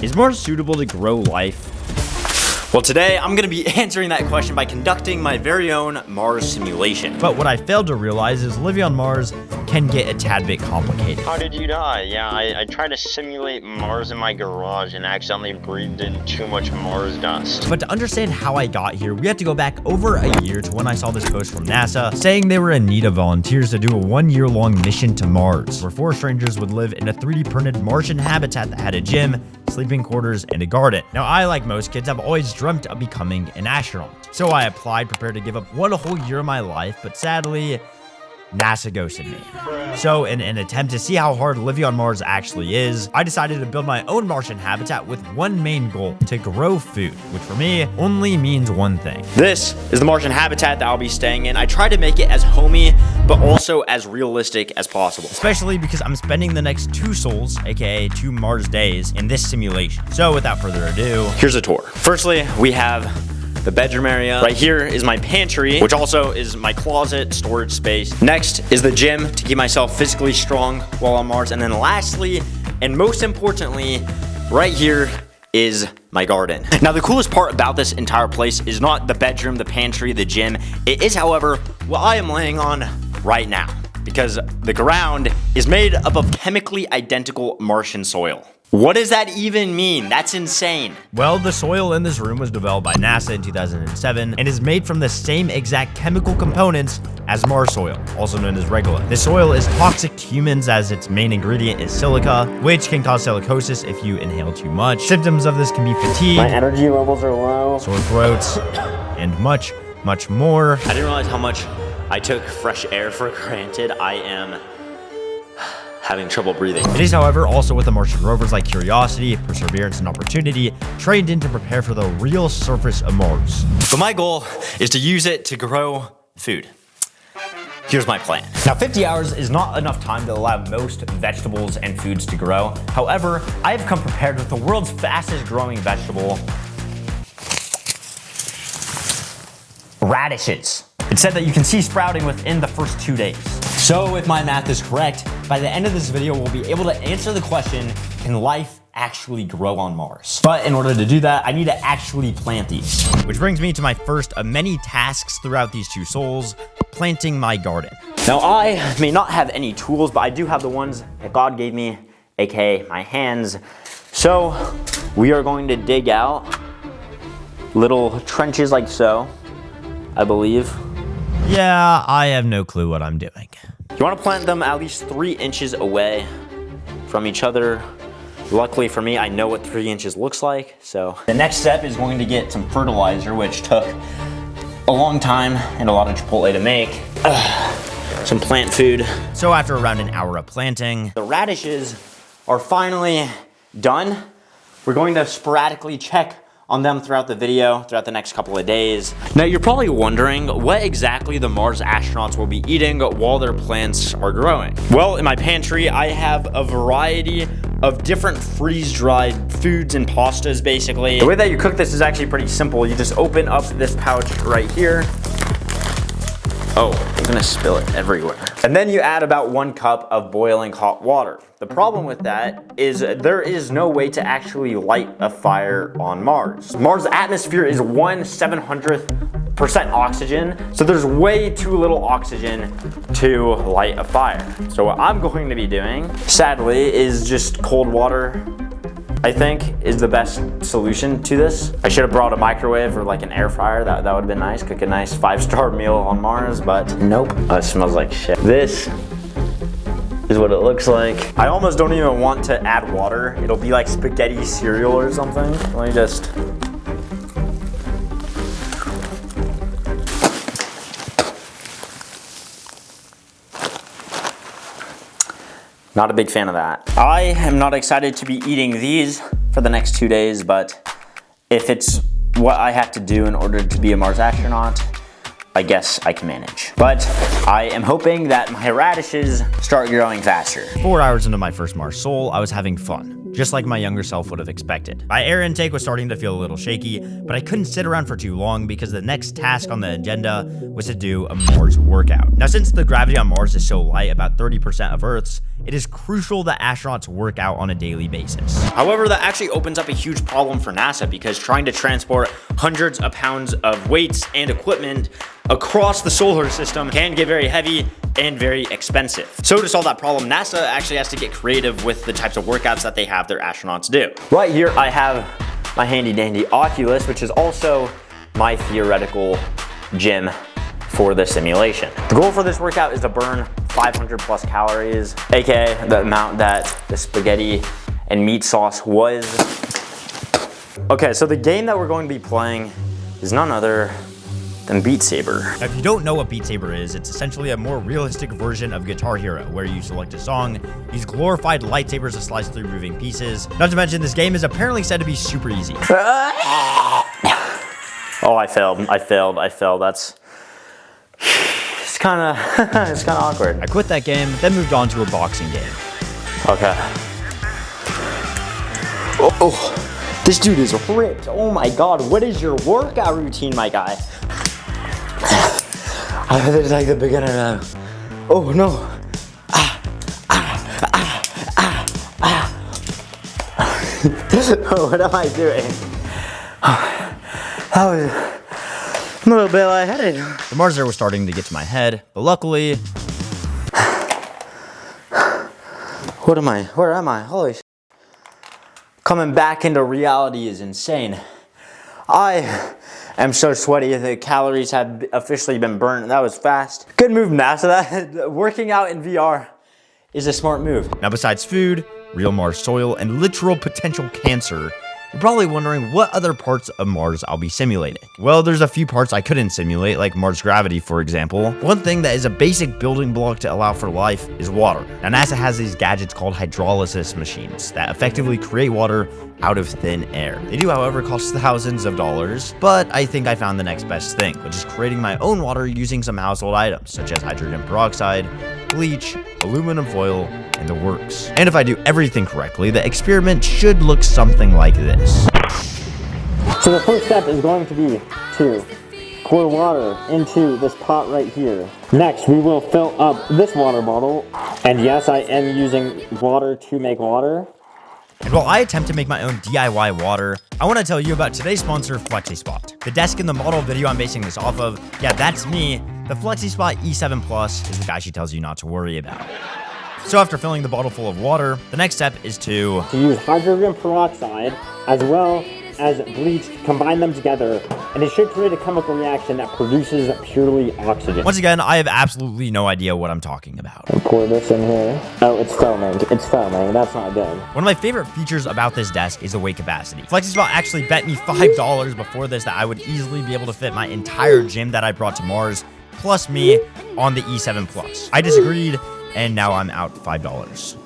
Is Mars suitable to grow life? Well, today I'm going to be answering that question by conducting my very own Mars simulation. But what I failed to realize is living on Mars can get a tad bit complicated. How did you die? Yeah, I tried to simulate Mars in my garage and accidentally breathed in too much Mars dust. But to understand how I got here, we have to go back over a year to when I saw this post from NASA saying they were in need of volunteers to do a 1-year-long mission to Mars, where 4 strangers would live in a 3D printed Martian habitat that had a gym, sleeping quarters, and a garden. Now, I, like most kids, have always dreamt of becoming an astronaut. So I applied, prepared to give up 1 whole year of my life, but sadly, NASA ghosted me. So in an attempt to see how hard living on Mars actually is, I decided to build my own Martian habitat with one main goal: to grow food, which for me only means one thing. This is the Martian habitat that I'll be staying in. I tried to make it as homey, but also as realistic as possible, especially because I'm spending the next 2 sols, aka 2 Mars days, in this simulation. So without further ado, here's a tour. Firstly, we have the bedroom area. Right here is my pantry, which also is my closet storage space. Next is the gym to keep myself physically strong while on Mars. And then lastly, and most importantly, right here is my garden. Now, the coolest part about this entire place is not the bedroom, the pantry, the gym. It is, however, what I am laying on right now, because the ground is made up of chemically identical Martian soil. What does that even mean? That's insane. Well, the soil in this room was developed by NASA in 2007 and is made from the same exact chemical components as Mars soil, also known as regolith. This soil is toxic to humans as its main ingredient is silica, which can cause silicosis if you inhale too much. Symptoms of this can be fatigue, My energy levels are low, sore throats, and much, much more. I didn't realize how much I took fresh air for granted. I am having trouble breathing. It is, however, also what the Martian rovers like Curiosity, Perseverance, and Opportunity trained in to prepare for the real surface of Mars. But my goal is to use it to grow food. Here's my plan. Now, 50 hours is not enough time to allow most vegetables and foods to grow. However, I have come prepared with the world's fastest growing vegetable, radishes. It said that you can see sprouting within the first 2 days. So if my math is correct, by the end of this video, we'll be able to answer the question, can life actually grow on Mars? But in order to do that, I need to actually plant these. Which brings me to my first of many tasks throughout these 2 sols, planting my garden. Now, I may not have any tools, but I do have the ones that God gave me, aka my hands. So we are going to dig out little trenches like so, I believe. Yeah, I have no clue what I'm doing. You want to plant them at least 3 inches away from each other. Luckily for me, I know what 3 inches looks like. So the next step is going to get some fertilizer, which took a long time and a lot of Chipotle to make. Some plant food. So after around an hour of planting, the radishes are finally done. We're going to sporadically check on them throughout the video, throughout the next couple of days. Now, you're probably wondering what exactly the Mars astronauts will be eating while their plants are growing. Well, in my pantry, I have a variety of different freeze-dried foods and pastas, basically. The way that you cook this is actually pretty simple. You just open up this pouch right here. Oh, I'm gonna spill it everywhere. And then you add about 1 cup of boiling hot water. The problem with that is there is no way to actually light a fire on Mars. Mars' atmosphere is 1/700% oxygen, so there's way too little oxygen to light a fire. So what I'm going to be doing, sadly, is just cold water, I think, is the best solution to this. I should have brought a microwave or like an air fryer. That would have been nice. Cook a nice 5-star meal on Mars, but nope. Oh, it smells like shit. This is what it looks like. I almost don't even want to add water. It'll be like spaghetti cereal or something. Let me just... Not a big fan of that. I am not excited to be eating these for the next 2 days, but if it's what I have to do in order to be a Mars astronaut, I guess I can manage. But I am hoping that my radishes start growing faster. 4 hours into my first Mars sol, I was having fun. just like my younger self would have expected. My air intake was starting to feel a little shaky, but I couldn't sit around for too long because the next task on the agenda was to do a Mars workout. Now, since the gravity on Mars is so light, about 30% of Earth's, it is crucial that astronauts work out on a daily basis. However, that actually opens up a huge problem for NASA because trying to transport hundreds of pounds of weights and equipment across the solar system can get very heavy and very expensive. So to solve that problem, NASA actually has to get creative with the types of workouts that they have their astronauts do. Right here, I have my handy dandy Oculus, which is also my theoretical gym for the simulation. The goal for this workout is to burn 500 plus calories, aka the amount that the spaghetti and meat sauce was. Okay, so the game that we're going to be playing is none other than Beat Saber. Now, if you don't know what Beat Saber is, it's essentially a more realistic version of Guitar Hero, where you select a song, use glorified lightsabers to slice through moving pieces. Not to mention, this game is apparently said to be super easy. Oh, I failed. That's... It's kind of awkward. I quit that game, then moved on to a boxing game. Okay. Oh, this dude is ripped. Oh my God, what is your workout routine, my guy? This is like the beginner now. Oh no. What am I doing? That was a little bit lightheaded. The Marser was starting to get to my head, but luckily... What am I? Where am I? Holy shit. Coming back into reality is insane. I am so sweaty. The calories have officially been burnt. That was fast. Good move, NASA. That working out in VR is a smart move. Now, besides food, real Mars soil, and literal potential cancer, you're probably wondering what other parts of Mars I'll be simulating. Well, there's a few parts I couldn't simulate, like Mars gravity, for example. One thing that is a basic building block to allow for life is water. Now, NASA has these gadgets called hydrolysis machines that effectively create water out of thin air. They do, however, cost thousands of dollars, but I think I found the next best thing, which is creating my own water using some household items, such as hydrogen peroxide, bleach, aluminum foil, and the works. And if I do everything correctly, the experiment should look something like this. So the first step is going to be to pour water into this pot right here. Next, we will fill up this water bottle. And yes, I am using water to make water. And while I attempt to make my own DIY water, I want to tell you about today's sponsor, FlexiSpot. The desk in the model video I'm basing this off of, yeah, that's me. The FlexiSpot E7 Plus is the guy she tells you not to worry about. So after filling the bottle full of water, the next step is to use hydrogen peroxide as well as bleach, combine them together, and it should create a chemical reaction that produces purely oxygen. Once again, I have absolutely no idea what I'm talking about. And pour this in here. Oh, it's foaming. It's foaming. That's not good. One of my favorite features about this desk is the weight capacity. FlexiSpot actually bet me $5 before this that I would easily be able to fit my entire gym that I brought to Mars, plus me, on the E7 Plus. I disagreed, and now I'm out $5.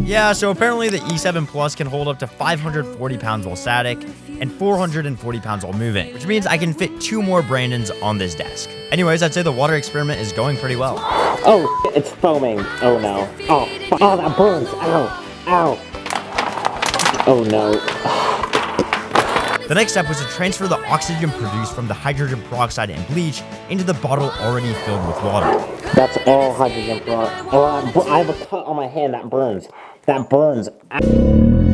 Yeah, so apparently the E7 Plus can hold up to 540 pounds while static and 440 pounds while moving, which means I can fit 2 more Brandons on this desk. Anyways, I'd say the water experiment is going pretty well. Oh, it's foaming. Oh no. Oh, that burns. Ow. Ow. Oh no. The next step was to transfer the oxygen produced from the hydrogen peroxide and bleach into the bottle already filled with water. That's all hydrogen peroxide. Oh, I have a cut on my hand that burns. That burns.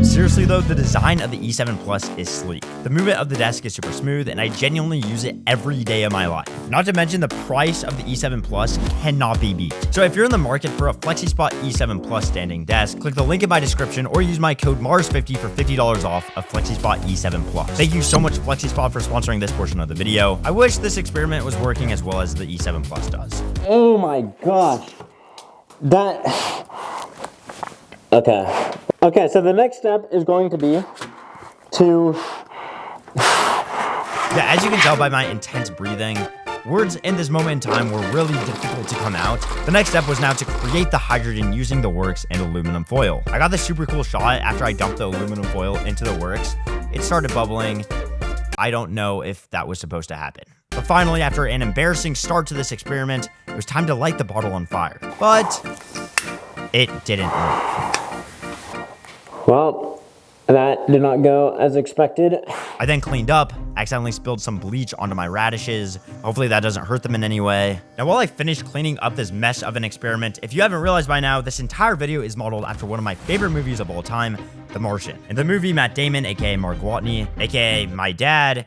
Seriously though, the design of the E7 Plus is sleek. The movement of the desk is super smooth, and I genuinely use it every day of my life. Not to mention the price of the E7 Plus cannot be beat. So if you're in the market for a FlexiSpot E7 Plus standing desk, click the link in my description or use my code MARS50 for $50 off a FlexiSpot E7 Plus. Thank you so much FlexiSpot for sponsoring this portion of the video. I wish this experiment was working as well as the E7 Plus does. Oh my gosh. That... Okay, so the next step is going to be to... Yeah, as you can tell by my intense breathing, words in this moment in time were really difficult to come out. The next step was now to create the hydrogen using the works and aluminum foil. I got this super cool shot after I dumped the aluminum foil into the works. It started bubbling. I don't know if that was supposed to happen. But finally, after an embarrassing start to this experiment, it was time to light the bottle on fire. But it didn't work. Well, that did not go as expected. I then cleaned up, accidentally spilled some bleach onto my radishes. Hopefully that doesn't hurt them in any way. Now, while I finished cleaning up this mess of an experiment, if you haven't realized by now, this entire video is modeled after one of my favorite movies of all time, The Martian. In the movie, Matt Damon, aka Mark Watney, aka my dad,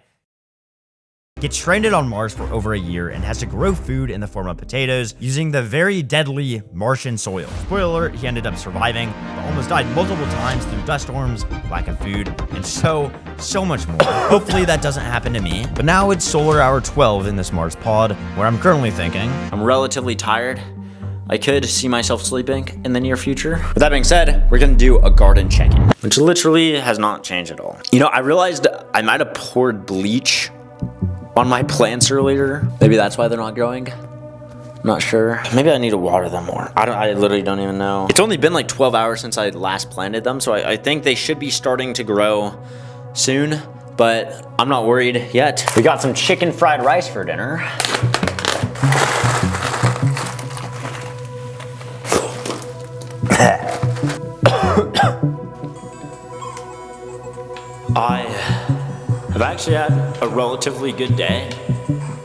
gets stranded on Mars for over a year and has to grow food in the form of potatoes using the very deadly Martian soil. Spoiler alert, he ended up surviving, but almost died multiple times through dust storms, lack of food, and so much more. Hopefully that doesn't happen to me. But now it's solar hour 12 in this Mars pod, where I'm currently thinking, I'm relatively tired. I could see myself sleeping in the near future. With that being said, we're gonna do a garden check-in, which literally has not changed at all. You know, I realized I might have poured bleach on my plants earlier. Maybe that's why they're not growing. Not sure. Maybe I need to water them more. I literally don't even know. It's only been like 12 hours since I last planted them, so I think they should be starting to grow soon, but I'm not worried yet. We got some chicken fried rice for dinner. I've actually had a relatively good day,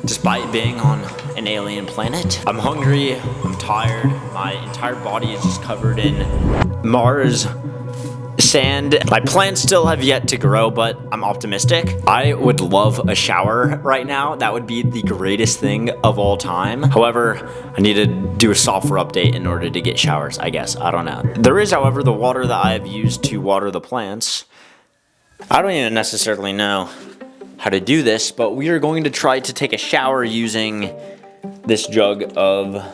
despite being on an alien planet. I'm hungry, I'm tired, my entire body is just covered in Mars sand. My plants still have yet to grow, but I'm optimistic. I would love a shower right now. That would be the greatest thing of all time. However, I need to do a software update in order to get showers, I guess. I don't know. There is, however, the water that I've used to water the plants. I don't even necessarily know how to do this, but we are going to try to take a shower using this jug of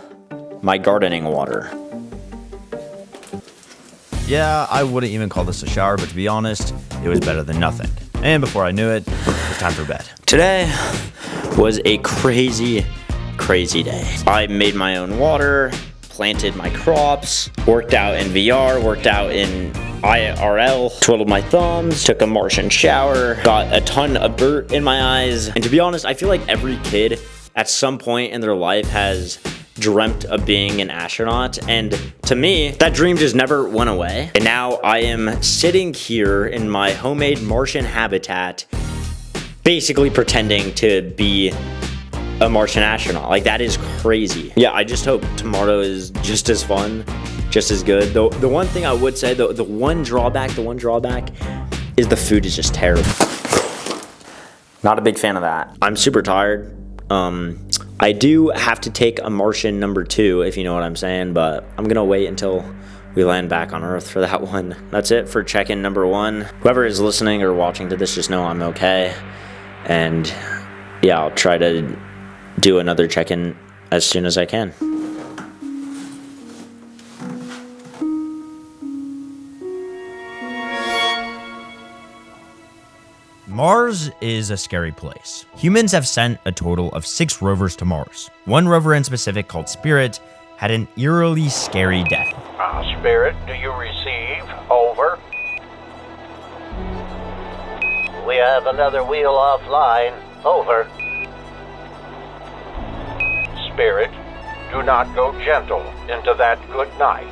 my gardening water. yeah, I wouldn't even call this a shower, but to be honest, it was better than nothing. And before I knew it, it was time for bed. Today was a crazy day. I made my own water, planted my crops, worked out in VR, worked out in IRL, twiddled my thumbs, took a Martian shower, got a ton of dirt in my eyes. And to be honest, I feel like every kid at some point in their life has dreamt of being an astronaut, and to me, that dream just never went away. And now I am sitting here in my homemade Martian habitat, basically pretending to be a Martian astronaut. Like, that is crazy. Yeah, I just hope tomorrow is just as fun, just as good. The one thing I would say, the one drawback is the food is just terrible. Not a big fan of that. I'm super tired. I do have to take a Martian number 2, if you know what I'm saying, but I'm gonna wait until we land back on Earth for that one. That's it for check-in number 1. Whoever is listening or watching to this, just know I'm okay. And yeah, I'll try to do another check-in as soon as I can. Mars is a scary place. Humans have sent a total of 6 rovers to Mars. One rover in specific, called Spirit, had an eerily scary death. Spirit, do you receive? Over. We have another wheel offline. Over. Spirit, do not go gentle into that good night.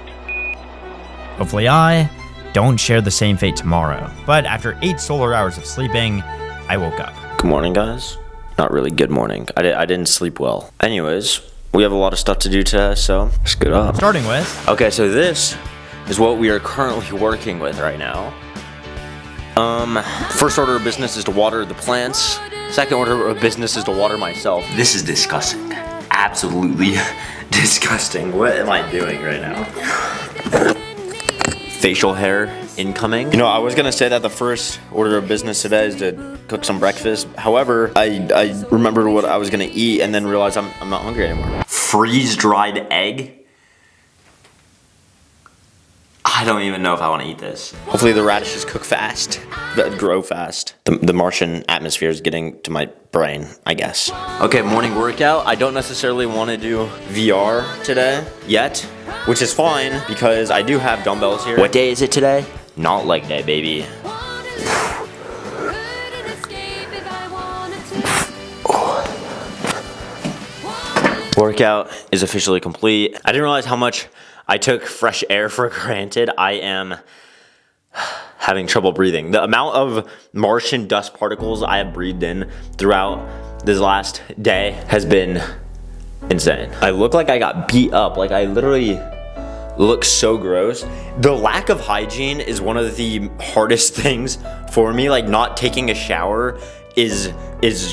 Hopefully I don't share the same fate tomorrow. But after 8 solar hours of sleeping, I woke up. Good morning, guys. Not really good morning. I didn't sleep well. Anyways, we have a lot of stuff to do today, so let's get up. Starting with, Okay, so this is what we are currently working with right now. First order of business is to water the plants. Second order of business is to water myself. This is disgusting. Absolutely disgusting. What am I doing right now? Facial hair incoming. You know, I was gonna say that the first order of business today is to cook some breakfast. However, I remembered what I was gonna eat and then realized I'm not hungry anymore. Freeze-dried egg? I don't even know if I want to eat this. Hopefully the radishes cook fast, grow fast. The Martian atmosphere is getting to my brain, I guess. Okay, morning workout. I don't necessarily want to do VR today yet, which is fine because I do have dumbbells here. What day is it today? Not leg day, baby. Workout is officially complete. I didn't realize how much I took fresh air for granted. I am having trouble breathing. The amount of Martian dust particles I have breathed in throughout this last day has been insane. I look like I got beat up. Like, I literally look so gross. The lack of hygiene is one of the hardest things for me. Like, not taking a shower is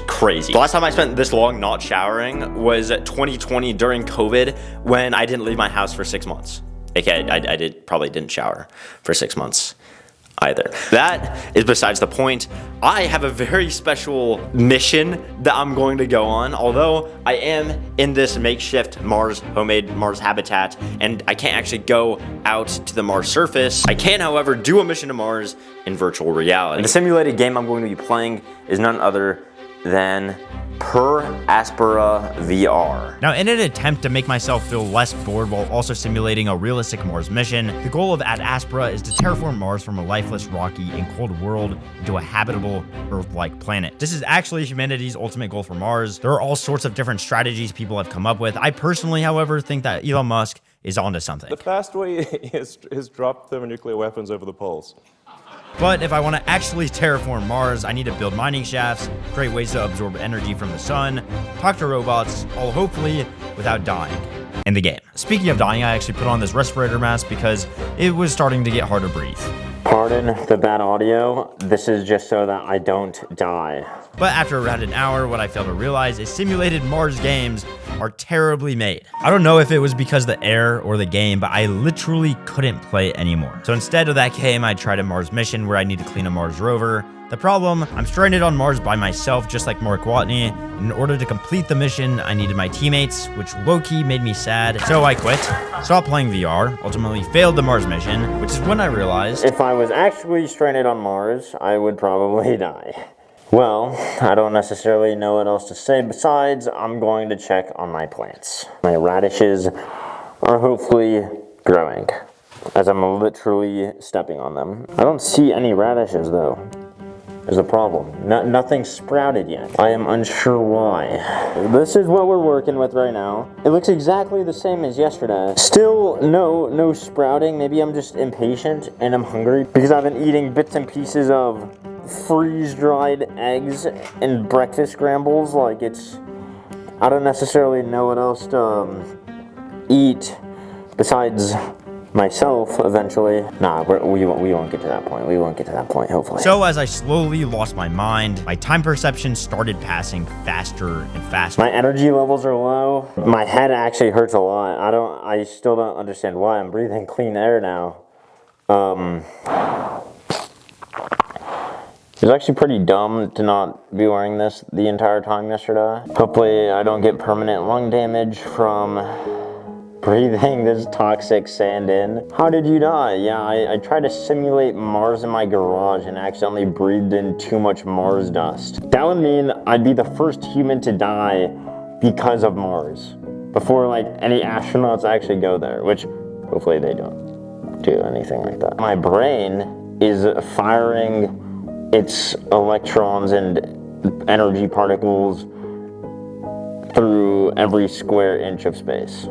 crazy. The last time I spent this long not showering was 2020 during COVID, when I didn't leave my house for 6 months. Okay, I probably didn't shower for 6 months either. That is besides the point. I have a very special mission that I'm going to go on. Although I am in this makeshift homemade Mars habitat, and I can't actually go out to the Mars surface. I can, however, do a mission to Mars in virtual reality. And the simulated game I'm going to be playing is none other than Per Aspera VR. Now, in an attempt to make myself feel less bored while also simulating a realistic Mars mission, the goal of Ad Aspera is to terraform Mars from a lifeless, rocky, and cold world into a habitable, Earth-like planet. This is actually humanity's ultimate goal for Mars. There are all sorts of different strategies people have come up with. I personally, however, think that Elon Musk is onto something. The fast way is drop thermonuclear weapons over the poles. But if I want to actually terraform Mars, I need to build mining shafts, create ways to absorb energy from the sun, talk to robots, all hopefully without dying in the game. Speaking of dying, I actually put on this respirator mask because it was starting to get hard to breathe. Pardon the bad audio. This is just so that I don't die. But after around an hour, what I failed to realize is simulated Mars games are terribly made. I don't know if it was because of the air or the game, but I literally couldn't play anymore. So instead of that game, I tried a Mars mission where I need to clean a Mars rover. The problem, I'm stranded on Mars by myself, just like Mark Watney. In order to complete the mission, I needed my teammates, which low-key made me sad. So I quit, stopped playing VR, ultimately failed the Mars mission, which is when I realized if I was actually stranded on Mars, I would probably die. Well, I don't necessarily know what else to say besides I'm going to check on my plants. My radishes are hopefully growing, as I'm literally stepping on them. I don't see any radishes though. There's a problem. Nothing sprouted yet. I am unsure why. This is what we're working with right now. It looks exactly the same as yesterday. Still no sprouting. Maybe I'm just impatient and I'm hungry because I've been eating bits and pieces of freeze-dried eggs and breakfast scrambles. Like, I don't necessarily know what else to eat besides myself eventually. Nah, we won't get to that point. We won't get to that point, hopefully. So as I slowly lost my mind, my time perception started passing faster and faster. My energy levels are low. My head actually hurts a lot. I still don't understand why. I'm breathing clean air now. It was actually pretty dumb to not be wearing this the entire time yesterday. Hopefully I don't get permanent lung damage from breathing this toxic sand in. How did you die? Yeah, I tried to simulate Mars in my garage and accidentally breathed in too much Mars dust. That would mean I'd be the first human to die because of Mars, before like any astronauts actually go there, which hopefully they don't do anything like that. My brain is firing its electrons and energy particles through every square inch of space.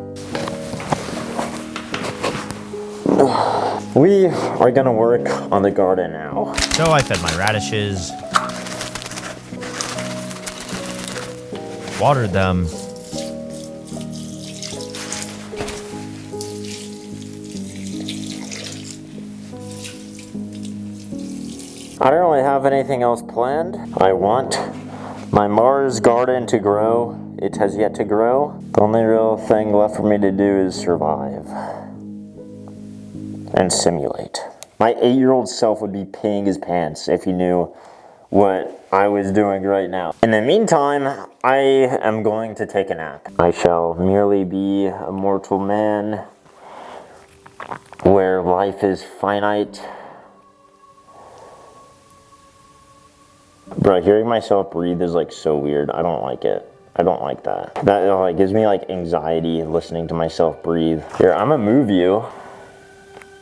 We are gonna work on the garden now. So I fed my radishes, watered them, I don't really have anything else planned. I want my Mars garden to grow. It has yet to grow. The only real thing left for me to do is survive and simulate. My 8-year-old self would be peeing his pants if he knew what I was doing right now. In the meantime, I am going to take a nap. I shall merely be a mortal man where life is finite. Bro, hearing myself breathe is like so weird. I don't like it. I don't like that. That like gives me like anxiety listening to myself breathe. Here, I'm gonna move you.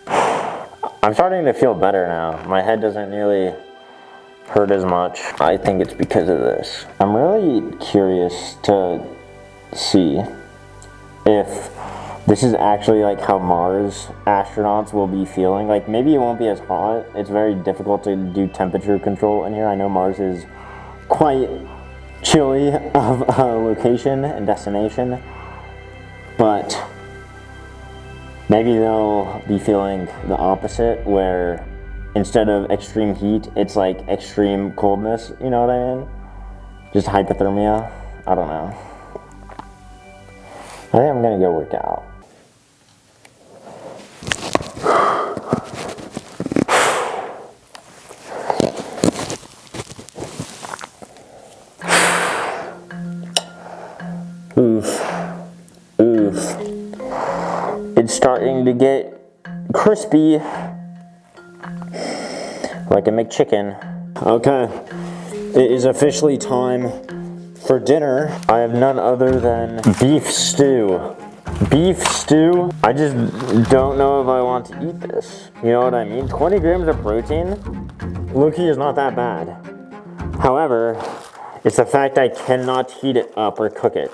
I'm starting to feel better now. My head doesn't nearly hurt as much. I think it's because of this. I'm really curious to see if This is actually like how Mars astronauts will be feeling. Like maybe it won't be as hot. It's very difficult to do temperature control in here. I know Mars is quite chilly of a location and destination, but maybe they'll be feeling the opposite, where instead of extreme heat, it's like extreme coldness, you know what I mean? Just hypothermia. I don't know. I think I'm gonna go work out. Oof. It's starting to get crispy, like a McChicken. Okay, it is officially time for dinner. I have none other than beef stew. Beef stew? I just don't know if I want to eat this. You know what I mean? 20 grams of protein? Low-key is not that bad. However, it's the fact I cannot heat it up or cook it.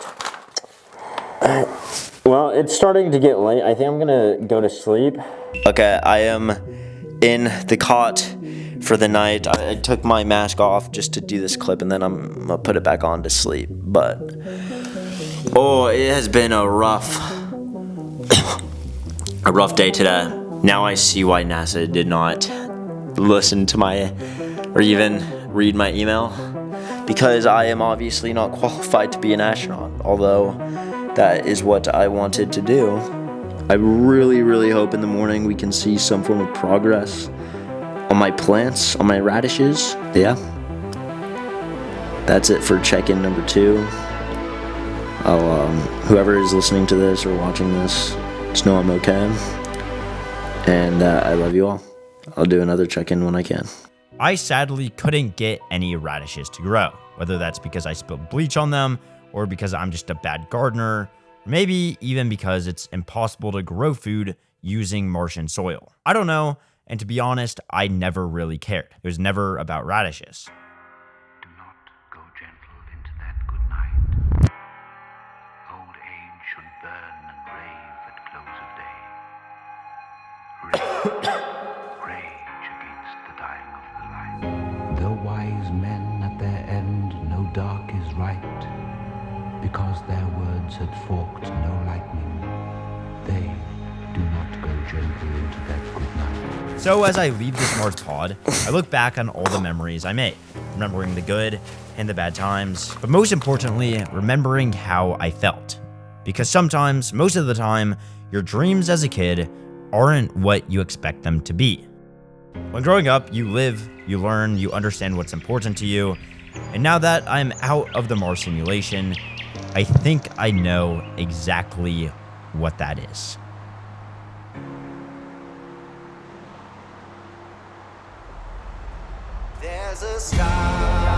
Well, it's starting to get late. I think I'm gonna go to sleep. Okay, I am in the cot for the night. I took my mask off just to do this clip, and then I'm gonna put it back on to sleep. But oh, it has been a rough day today. Now I see why NASA did not listen to my or even read my email, because I am obviously not qualified to be an astronaut, although that is what I wanted to do. I really hope in the morning we can see some form of progress on my plants, on my radishes. Yeah. That's it for check-in number 2. Whoever is listening to this or watching this, just know I'm okay. And I love you all. I'll do another check-in when I can. I sadly couldn't get any radishes to grow, whether that's because I spilled bleach on them, or because I'm just a bad gardener, or maybe even because it's impossible to grow food using Martian soil. I don't know, and to be honest, I never really cared. It was never about radishes. Do not go gentle into that good night. Old age should burn and rave at close of day. Rage against the dying of the light. Though wise men at their end know dark is right, because their words had forked no lightning, they do not go gentle into that good night. So as I leave this Mars pod, I look back on all the memories I made, remembering the good and the bad times, but most importantly, remembering how I felt. Because sometimes, most of the time, your dreams as a kid aren't what you expect them to be. When growing up, you live, you learn, you understand what's important to you, and now that I'm out of the Mars simulation, I think I know exactly what that is. There's a star